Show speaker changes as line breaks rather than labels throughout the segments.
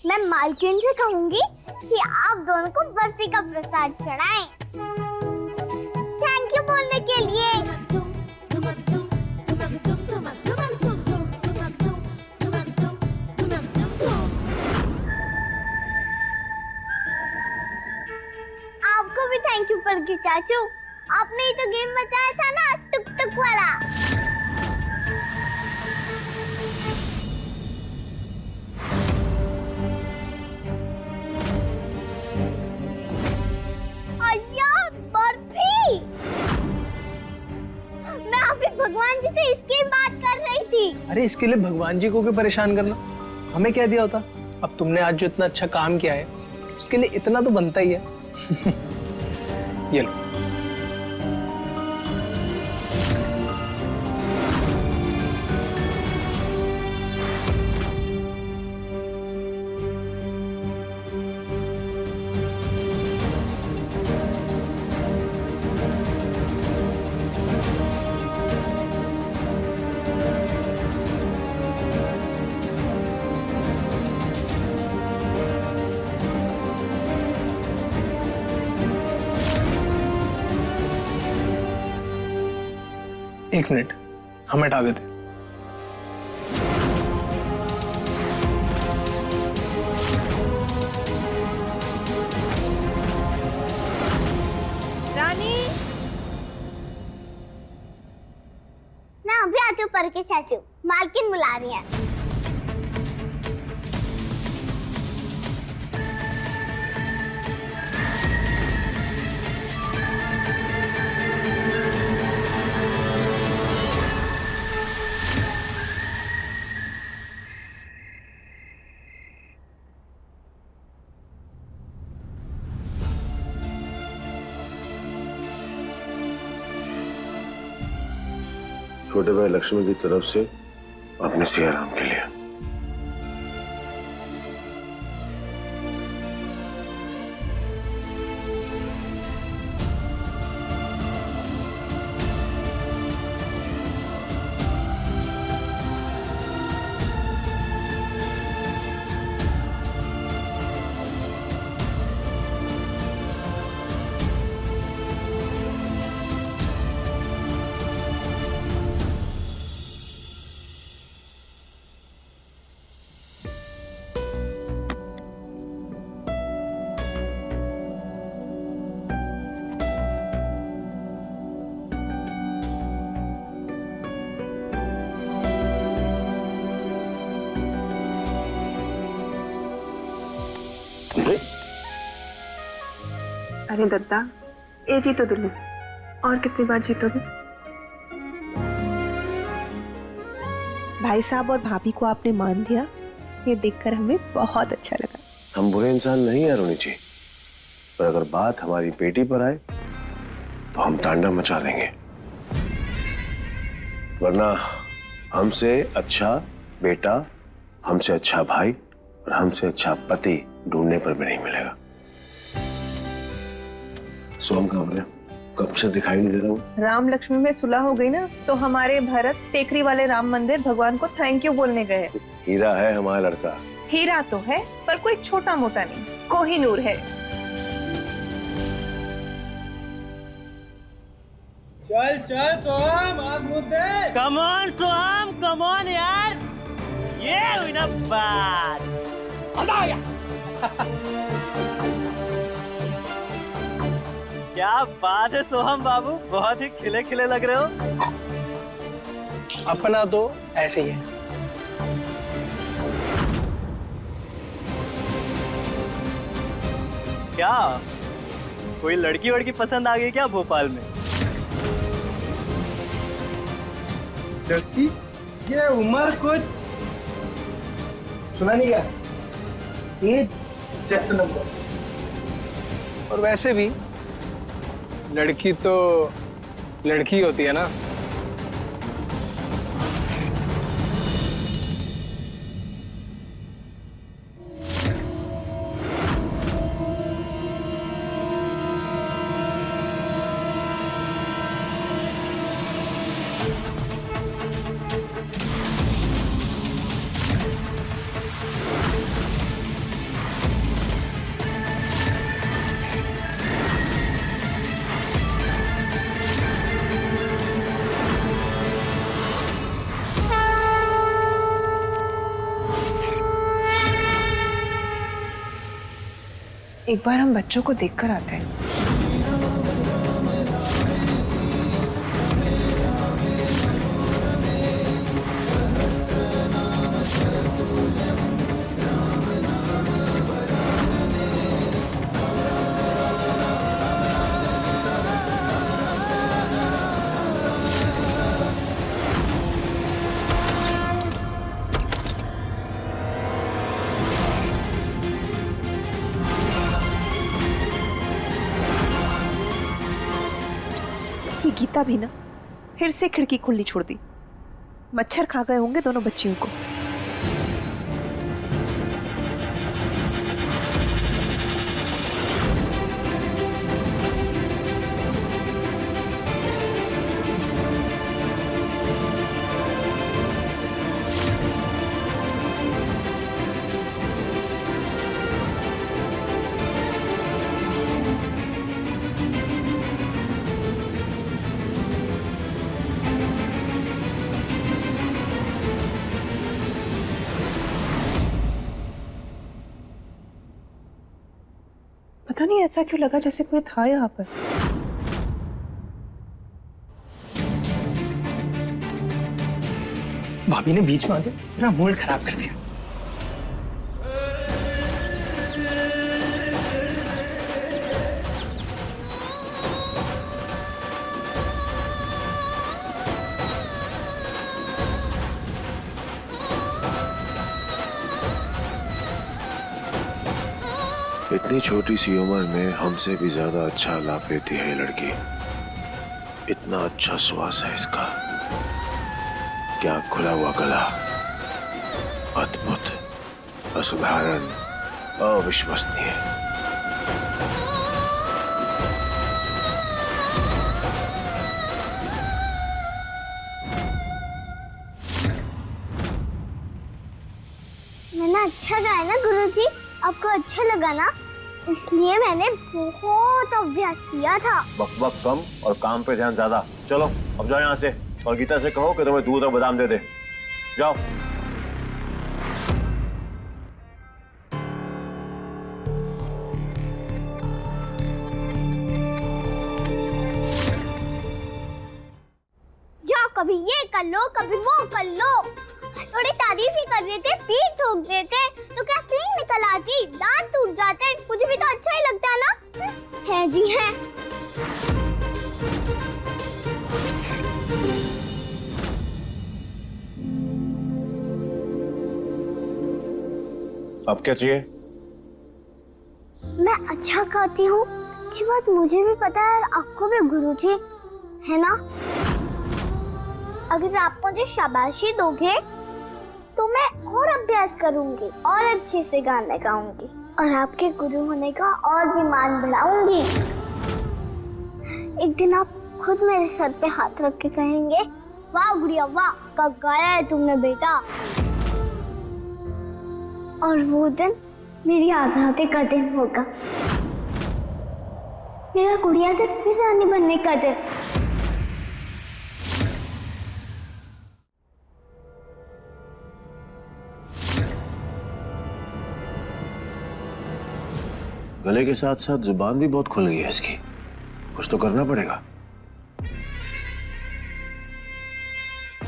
मैं मालकिन से कहूंगी कि आप दोनों को बर्फी का प्रसाद चढ़ाएं। थैंक यू बोलने के लिए। आपको भी थैंक यू पलकी चाचू, आपने ही तो गेम बताया था ना, टुक टुक वाला। बर्फी! मैं अभी भगवान जी से इसकी बात कर रही थी।
अरे इसके लिए भगवान जी को क्यों परेशान करना, हमें क्या दिया होता। अब तुमने आज जो इतना अच्छा काम किया है उसके लिए इतना तो बनता ही है। ये लो। एक मिनट, हम हटा देते।
रानी,
मैं अभी आती हूँ पलकी चाचू, मालकिन बुला रही है।
छोटे भाई लक्ष्मण की तरफ से अपने सिया राम के लिए।
अरे दद्दा, एक ही तो दिल है, और कितनी बार जीतोगे? भाई साहब और भाभी को आपने मान दिया, ये देखकर हमें बहुत अच्छा लगा।
हम बुरे इंसान नहीं है रोनी जी, पर अगर बात हमारी बेटी पर आए तो हम तांडव मचा देंगे, वरना हमसे अच्छा बेटा, हमसे अच्छा भाई और हमसे अच्छा पति ढूंढने पर भी नहीं मिलेगा। सोम कहाँ है? कब से दिखाई नहीं दे रहा हूँ।
राम लक्ष्मण में सुलह हो गई ना, तो हमारे भरत टेकरी वाले राम मंदिर भगवान को थैंक यू बोलने गए।
हीरा है हमारा लड़का।
हीरा तो है, पर कोई छोटा मोटा नहीं, कोहिनूर है।
चल चल सोहम, आग मुद्दे।
Come on Soham, come on यार, ये हुई ना बात। क्या बात है सोहम बाबू, बहुत ही खिले खिले लग रहे हो।
अपना तो ऐसे ही है।
क्या कोई लड़की वड़की पसंद आ गई क्या भोपाल में?
लड़की? ये उम्र कुछ सुना नहीं क्या? ये जैसे नंबर।
और वैसे भी लड़की तो लड़की होती है ना।
एक बार हम बच्चों को देखकर आते हैं। ये गीता भी ना फिर से खिड़की खुली छोड़ दी। मच्छर खा गए होंगे दोनों बच्चियों को। पता नहीं ऐसा क्यों लगा जैसे कोई था यहाँ पर।
भाभी ने बीच में आके मेरा मूड खराब कर दिया।
इतनी छोटी सी उम्र में हमसे भी ज्यादा अच्छा लाभ लेती है ये लड़की। इतना अच्छा श्वास है इसका, क्या खुला हुआ गला, अद्भुत, असाधारण, अविश्वसनीय।
मैंने अच्छा गाया ना गुरुजी? आपको अच्छा लगा ना? इसलिए मैंने बहुत अभ्यास किया था।
बक कम और काम पे ध्यान ज्यादा। चलो अब जाओ यहाँ से, और गीता से कहो कि तुम्हें दूध और बादाम दे दे। जाओ।
जाओ, कभी ये कर लो, कभी वो कर लो। थोड़ी तारीफ ही कर देते, पीठ ठोक देते तो क्या सींग निकल आती, दांत टूट जाते। मुझे भी तो अच्छा ही लगता है ना? है जी है।
अब क्या चाहिए?
मैं अच्छा गाती हूँ, अच्छी बात मुझे भी पता है, आपको भी गुरुजी, है ना? अगर आप मुझे शाबाशी दोगे तो मैं और अभ्यास करूंगी और अच्छे से गाना गाऊंगी और आपके गुरु होने का और भी मान बढ़ाऊंगी। एक दिन आप खुद मेरे सर पे हाथ रख के कहेंगे, वाह गुड़िया वाह, क्या गाया है तुमने बेटा। और वो दिन मेरी आजादी का दिन होगा, मेरा गुड़िया से फिर रानी बनने का दिन।
गले के साथ साथ जुबान भी बहुत खुल गई है इसकी, कुछ तो करना पड़ेगा।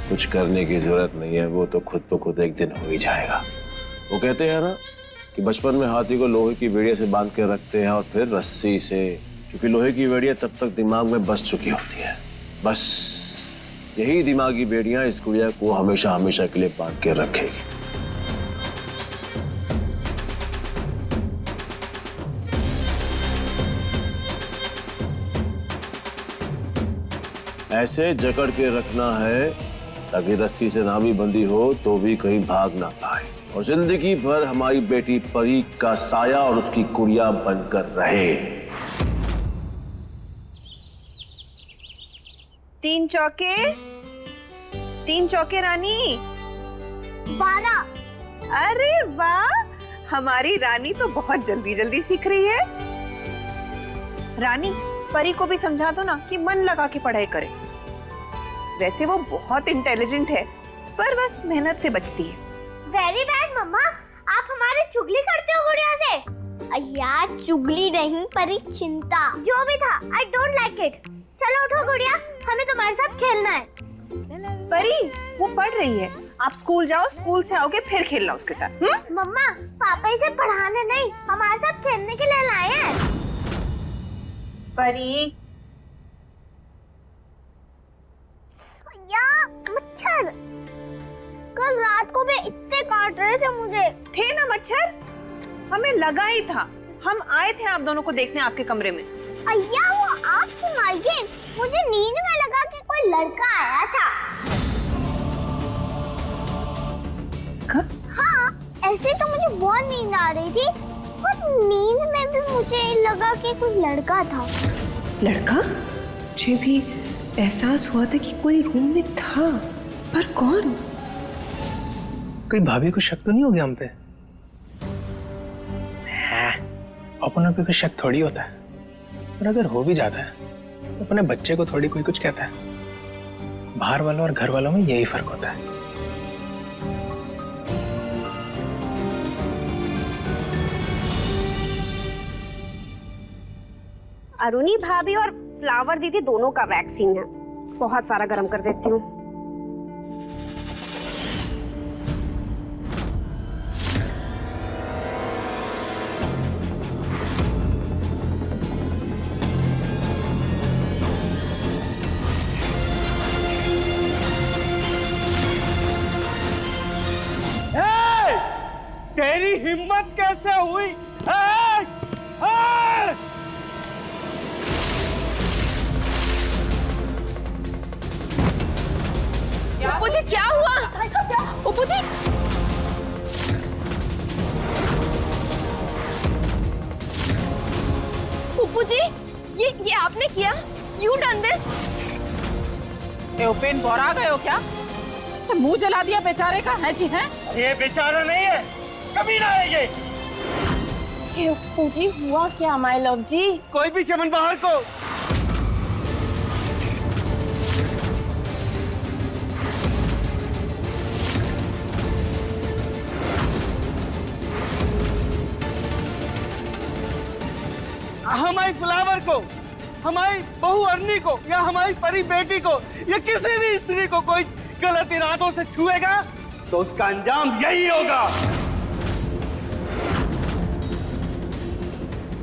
कुछ करने की जरूरत नहीं है, वो तो खुद ब खुद एक दिन हो ही जाएगा। वो कहते हैं ना कि बचपन में हाथी को लोहे की बेड़िया से बांध के रखते हैं और फिर रस्सी से, क्योंकि लोहे की बेड़िया तब तक दिमाग में बस चुकी होती है। बस यही दिमागी बेड़ियां इस गुड़िया को हमेशा हमेशा के लिए बांध के रखेगी। ऐसे जकड़ के रखना है ताकि रस्सी से ना भी बंधी हो तो भी कहीं भाग ना पाए, और जिंदगी भर हमारी बेटी परी का साया और उसकी गुड़िया बनकर रहे।
3 चौके, 3 चौके रानी।
12।
अरे वाह, हमारी रानी तो बहुत जल्दी जल्दी सीख रही है। रानी, परी को भी समझा दो ना कि मन लगा के पढ़ाई करे। वैसे वो बहुत इंटेलिजेंट है, पर बस मेहनत से बचती है।
वेरी बैड मम्मा, आप हमारी चुगली करते हो गुड़िया से। यार चुगली नहीं परी चिंता, जो भी था आई डोंट लाइक इट। चलो उठो गुड़िया, हमें तुम्हारे साथ खेलना है।
परी वो पढ़ रही है, आप स्कूल जाओ, स्कूल से आओगे फिर खेलना उसके साथ।
मम्मा पापा इसे पढ़ाने नहीं हमारे साथ खेलने के लिए लाए हैं।
परी
या मच्छर, कल रात को भी इतने काट रहे थे मुझे।
थे ना मच्छर, हमें लगा ही था, हम आए थे आप दोनों को देखने आपके कमरे में।
अय्या वो आपकी मालकिन, मुझे नींद में लगा कि कोई लड़का आया था।
कब?
हाँ ऐसे तो मुझे बहुत नींद आ रही थी, पर नींद में भी मुझे लगा कि कोई लड़का था।
लड़का? मुझे भी एहसास हुआ था कि कोई रूम में था, पर कौन?
कोई भाभी को शक तो नहीं हो गया हम पे? अपनों पे कोई शक थोड़ी होता है, और अगर हो भी जाता है तो अपने बच्चे को थोड़ी कोई कुछ कहता है। बाहर वालों और घर वालों में यही फर्क होता है।
अरुणी भाभी और फ्लावर दीदी दोनों का वैक्सीन है, बहुत सारा गर्म कर देती हूँ।
तेरी हिम्मत कैसे हुई?
उपू जी क्या हुआ? उपू जी उपू जी ये आपने किया? You done this?
उपेन बोरा गए हो क्या? मुंह जला दिया बेचारे का है जी हैं?
ये बेचारा नहीं है, कभी ना आएंगे।
हे उपू जी हुआ क्या माय लव जी?
कोई भी चमन बाहर को। हमारी फ्लावर को, हमारी बहू अरनी को या हमारी परी बेटी को या किसी भी स्त्री को कोई गलत इरादों से छुएगा तो उसका अंजाम यही होगा।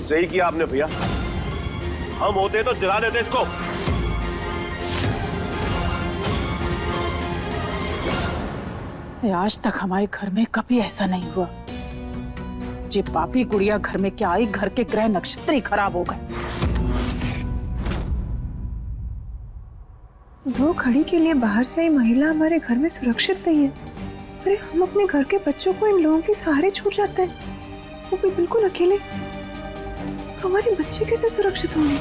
सही किया आपने भैया, हम होते तो जला देते इसको।
आज तक हमारे घर में कभी ऐसा नहीं हुआ। जे पापी गुड़िया घर में क्या आई, घर के ग्रह नक्षत्र ही खराब हो गए।
दो घड़ी के लिए बाहर से आई महिला हमारे घर में सुरक्षित नहीं है। अरे हम अपने घर के बच्चों को इन लोगों के सहारे छोड़ जाते हैं, वो भी बिल्कुल अकेले, तो हमारे बच्चे कैसे सुरक्षित होंगे?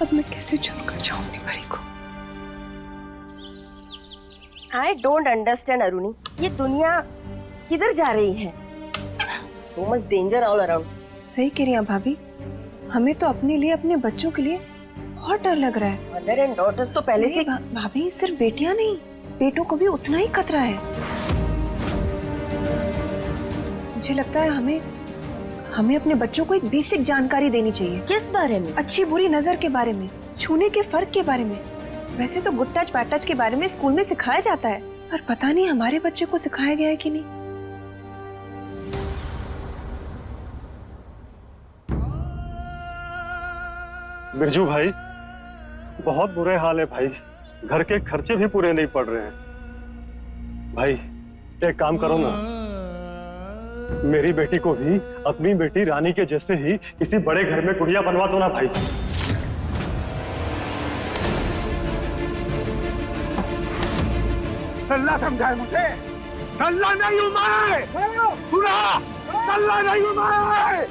अब मैं कैसे छोड़कर जाऊं अपनी परी को?
आई डोंट अंडरस्टैंड अरुणी, ये दुनिया किधर जा रही है? So much danger all around.
सही कह रही हैं भाभी, हमें तो अपने लिए, अपने बच्चों के लिए बहुत डर लग रहा है।
मदर एंड डॉटर्स तो पहले से
भाभी सिर्फ बेटियां नहीं, बेटों को भी उतना ही खतरा है। मुझे लगता है हमें अपने बच्चों को एक बेसिक जानकारी देनी चाहिए।
किस बारे में?
अच्छी बुरी नजर के बारे में, छूने के फर्क के बारे में। वैसे तो गुड टच बैड टच के बारे में स्कूल में सिखाया जाता है, पर पता नहीं हमारे बच्चे को सिखाया गया है कि नहीं।
बिरजू भाई, बहुत बुरे हाल है भाई, घर के खर्चे भी पूरे नहीं पड़ रहे हैं। भाई एक काम करो ना, मेरी बेटी को भी अपनी बेटी रानी के जैसे ही किसी बड़े घर में गुड़िया बनवा दो ना भाई।
सल्ला समझाए मुझे, सल्ला नहीं हूं मैं, सुना, सल्ला नहीं हूं मैं।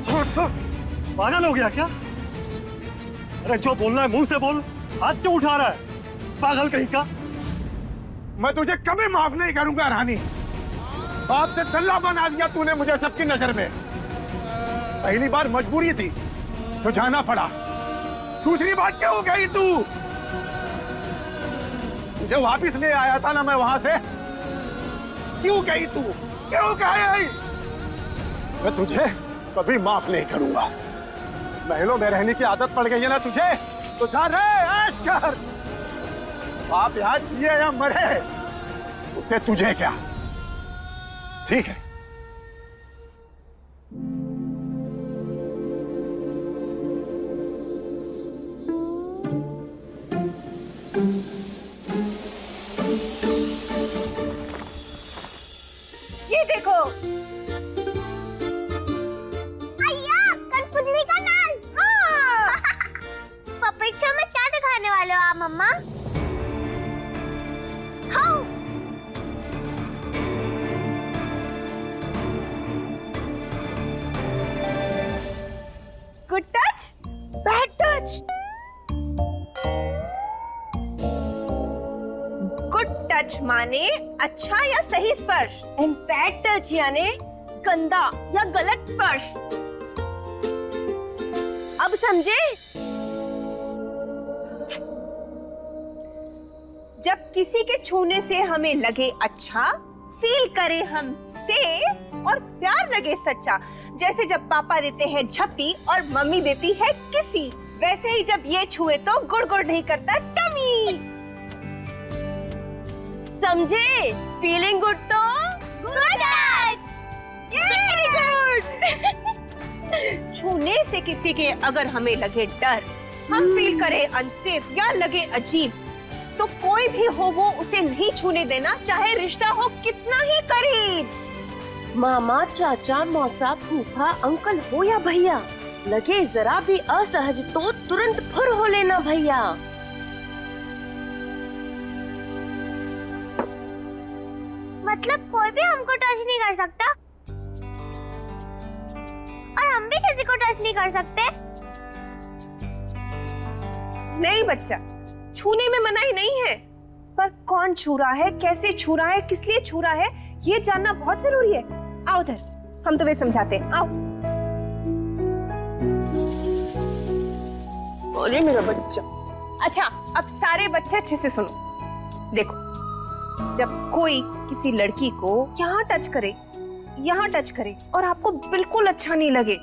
छोड़, पागल हो गया क्या? अरे जो बोलना है मुंह से बोल, हाथ क्यों उठा रहा है? पागल कहीं का।
मैं तुझे कभी माफ नहीं करूंगा रानी, बाप से सल्ला बना दिया तूने मुझे सबकी नजर में। पहली बार मजबूरी थी तो जाना पड़ा, दूसरी बार क्यों हो गई तू? तुझे वापिस ले आया था ना मैं वहां से, क्यों गई तू? क्यों गई? मैं तुझे कभी माफ नहीं करूंगा। महलों में रहने की आदत पड़ गई है ना तुझे, तो जा रे ऐश कर। बाप यहाँ जिए या मरे, उससे तुझे क्या? ठीक है।
ये देखो,
अय्या, कठपुतली का नाल। पपेट शो में क्या दिखाने वाले हो आप मम्मा? हाँ।
Good touch, bad touch. Good touch माने अच्छा या सही स्पर्श,
एंड बैड टच यानी गंदा या गलत स्पर्श। अब समझे?
जब किसी के छूने से हमें लगे अच्छा, फील करे हमसे और प्यार लगे सच्चा, जैसे जब पापा देते हैं झप्पी और मम्मी देती है किसी, वैसे ही जब ये छुए तो गुड़ गुड़ नहीं करता टमी।
समझे? फीलिंग गुड तो
गुड टच।
Very good.
छूने से किसी के अगर हमें लगे डर, हम फील करें अनसेफ या लगे अजीब, तो कोई भी हो वो उसे नहीं छूने देना, चाहे रिश्ता हो कितना ही करीब।
मामा, चाचा, मौसा, फूफा, अंकल हो या भैया, लगे जरा भी असहज तो तुरंत फुर हो लेना भैया।
मतलब कोई भी हमको टच नहीं कर सकता और हम भी किसी को टच नहीं कर सकते?
नहीं बच्चा, छूने में मनाही नहीं है, पर कौन छू रहा है, कैसे छू रहा है, किस लिए छू रहा है, ये जानना बहुत जरूरी है। आओ उधर, हम तुम्हें समझाते हैं। आओ। अरे मेरा बच्चा। अच्छा, अब सारे बच्चे अच्छे से सुनो। देखो, जब कोई किसी लड़की को यहाँ टच करे और आपको बिल्कुल अच्छा नहीं लगे,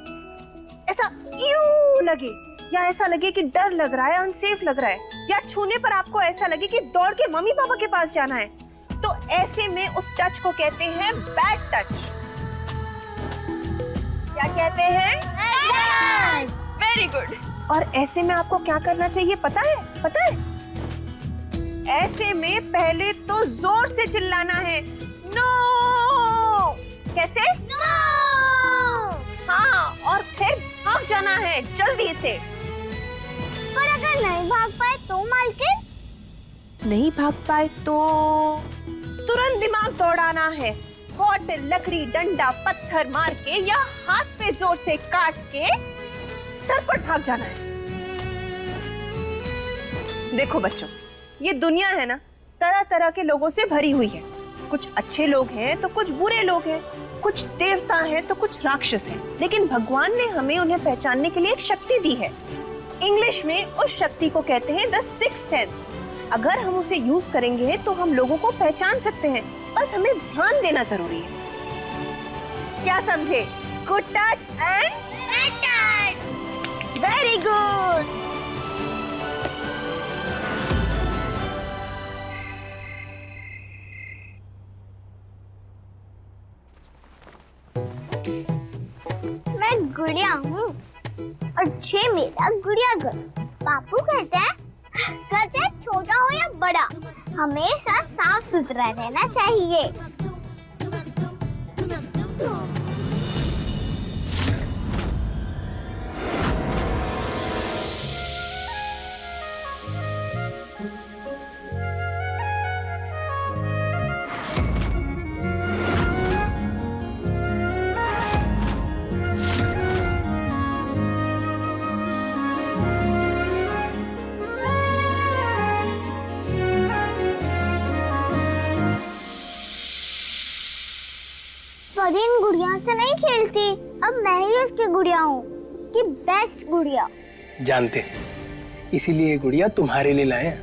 ऐसा यूं लगे, या ऐसा लगे कि डर लग रहा है, अनसेफ लग रहा है, या छूने पर आपको ऐसा लगे कि दौड़ के मम्मी पापा के पास जाना है, तो ऐसे में उस टच को कहते हैं बैड टच। क्या कहते हैं? Very good. और ऐसे में आपको क्या करना चाहिए पता है? ऐसे में पहले तो जोर से चिल्लाना है, नो। कैसे?
नो।
हाँ, और फिर भाग जाना है जल्दी से।
पर अगर नहीं भाग पाए तो मालकिन?
नहीं भाग पाए तो तुरंत दिमाग दौड़ाना है, बॉटल, लकड़ी, डंडा, पत्थर मार के या हाथ पे जोर से काट के सरपट भाग जाना है। देखो बच्चों, ये दुनिया है ना, तरह तरह के लोगों से भरी हुई है। कुछ अच्छे लोग हैं तो कुछ बुरे लोग हैं, कुछ देवता हैं तो कुछ राक्षस हैं, लेकिन भगवान ने हमें उन्हें पहचानने के लिए एक शक्ति दी है। इंग्लिश में उस शक्ति को कहते हैं द सिक्स्थ सेंस। अगर हम उसे यूज करेंगे तो हम लोगों को पहचान सकते हैं, बस हमें ध्यान देना जरूरी है। क्या समझे? Good touch and bad touch. Very good.
मैं गुड़िया हूँ और ये मेरा गुड़िया घर। बापू कहते हैं घर चाहे छोटा हो या बड़ा, हमेशा साफ सुथरा रहना चाहिए। इन गुड़िया से नहीं खेलती, अब मैं ही उसकी गुड़िया हूँ, कि बेस्ट गुड़िया।
जानते हैं, इसीलिए ये गुड़िया तुम्हारे लिए लाए हैं।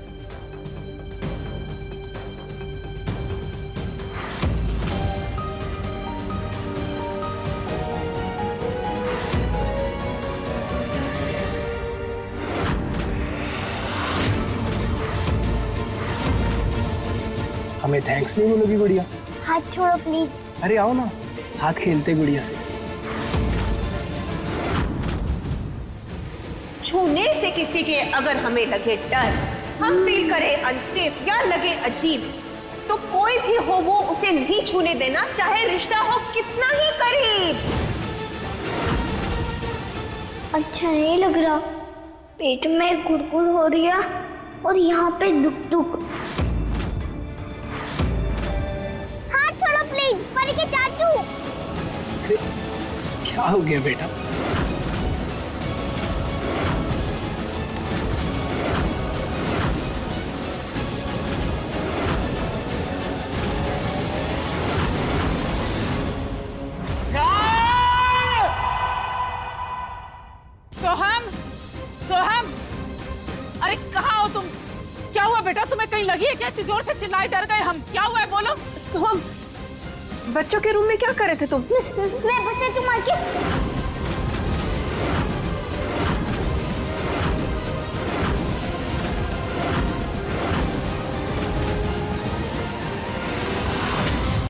हमें थैंक्स नहीं बोलोगी गुड़िया?
हाथ छोड़ो प्लीज।
अरे आओ ना, साथ खेलते गुड़िया से।
छूने से किसी के अगर हमें लगे डर, हम फील करें अनसेफ या लगे अजीब, तो कोई भी हो वो उसे नहीं छूने देना, चाहे रिश्ता हो कितना ही करीब।
अच्छा नहीं लग रहा, पेट में गुड़गुड़ हो रही है और यहाँ पे दुख दुख। हाथ छोड़ो प्लीज, परी के चाचू।
अरे क्या हो गया बेटा?
सोहम, सोहम, अरे कहाँ हो तुम? क्या हुआ बेटा, तुम्हें कहीं लगी है क्या? इतनी जोर से चिल्लाए, डर गए हम। क्या हुआ है बोलो।
सोहम, बच्चों के रूम में क्या कर रहे थे तुम?
मैं